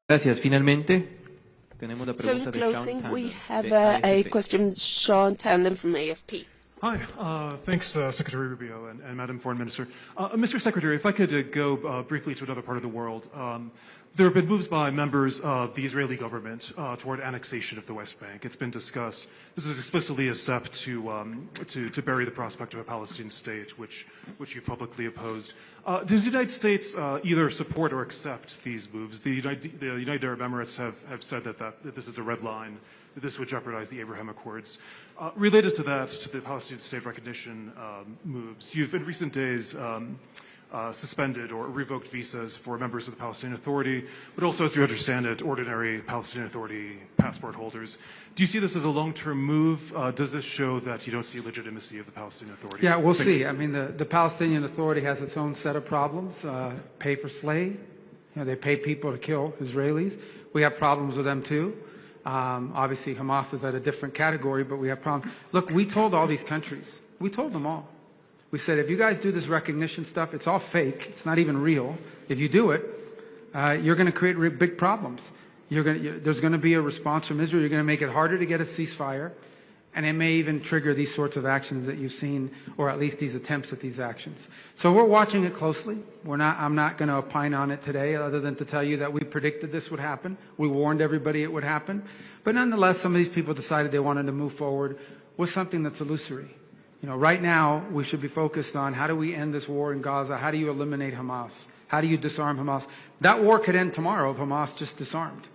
Gracias. Finalmente, tenemos la So in pregunta de closing, Sean we Tandem have de a AFP. question, Sean Tandem from AFP. Hi. Thanks, Secretary Rubio and Madam Foreign Minister. Mr. Secretary, if I could go briefly to another part of the world. There have been moves by members of the Israeli government toward annexation of the West Bank. It's been discussed. This is explicitly a step to bury the prospect of a Palestinian state, which you've publicly opposed. Does the United States either support or accept these moves? The United Arab Emirates have said that this is a red line, that this would jeopardize the Abraham Accords. Related to that, to the Palestinian state recognition moves, you've in recent days suspended or revoked visas for members of the Palestinian Authority, but also, as you understand it, ordinary Palestinian Authority passport holders. Do you see this as a long-term move? Does this show that you don't see legitimacy of the Palestinian Authority? Yeah, we'll see. I mean, the Palestinian Authority has its own set of problems. Pay for slay. They pay people to kill Israelis. We have problems with them too. Obviously, Hamas is at a different category, but we have problems. Look, we told all these countries. We told them all. We said, if you guys do this recognition stuff, it's all fake. It's not even real. If you do it, you're going to create big problems. There's going to be a response from Israel. You're going to make it harder to get a ceasefire. And it may even trigger these sorts of actions that you've seen, or at least these attempts at these actions. So we're watching it closely. I'm not going to opine on it today, other than to tell you that we predicted this would happen. We warned everybody it would happen. But nonetheless, some of these people decided they wanted to move forward with something that's illusory. Right now, we should be focused on how do we end this war in Gaza? How do you eliminate Hamas? How do you disarm Hamas? That war could end tomorrow if Hamas just disarmed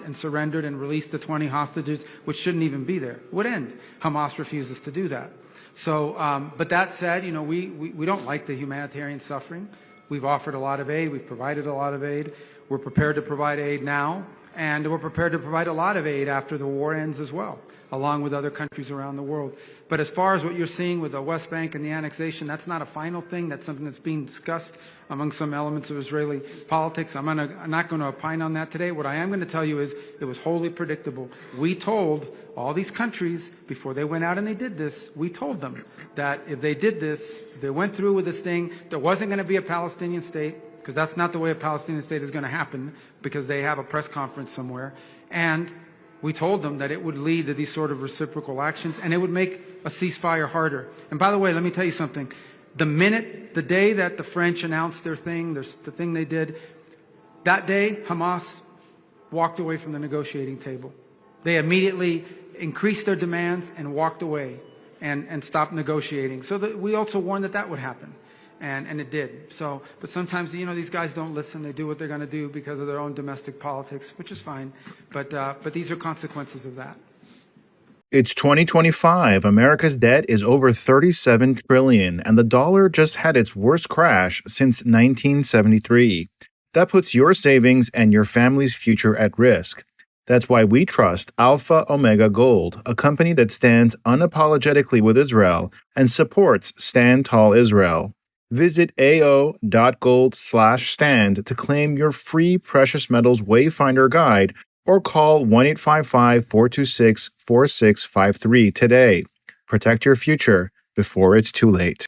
and surrendered and released the 20 hostages, which shouldn't even be there. It would end. Hamas refuses to do that. So, but that said, we don't like the humanitarian suffering. We've offered a lot of aid. We've provided a lot of aid. We're prepared to provide aid now, and we're prepared to provide a lot of aid after the war ends as well, along with other countries around the world. But as far as what you're seeing with the West Bank and the annexation, that's not a final thing. That's something that's being discussed among some elements of Israeli politics. I'm not going to opine on that today. What I am going to tell you is it was wholly predictable. We told all these countries before they went out and they did this, we told them that if they did this, if they went through with this thing, there wasn't going to be a Palestinian state, because that's not the way a Palestinian state is going to happen, because they have a press conference somewhere. And we told them that it would lead to these sort of reciprocal actions, and it would make a ceasefire harder. And by the way, let me tell you something. The day that the French announced their thing, the thing they did, that day, Hamas walked away from the negotiating table. They immediately increased their demands and walked away and stopped negotiating. So we also warned that would happen. And it did. So, but sometimes, these guys don't listen. They do what they're going to do because of their own domestic politics, which is fine. But these are consequences of that. It's 2025. America's debt is over $37 trillion, and the dollar just had its worst crash since 1973. That puts your savings and your family's future at risk. That's why we trust Alpha Omega Gold, a company that stands unapologetically with Israel and supports Stand Tall Israel. Visit ao.gold/stand to claim your free precious metals wayfinder guide, or call 1-855-426-4653 today. Protect your future before it's too late.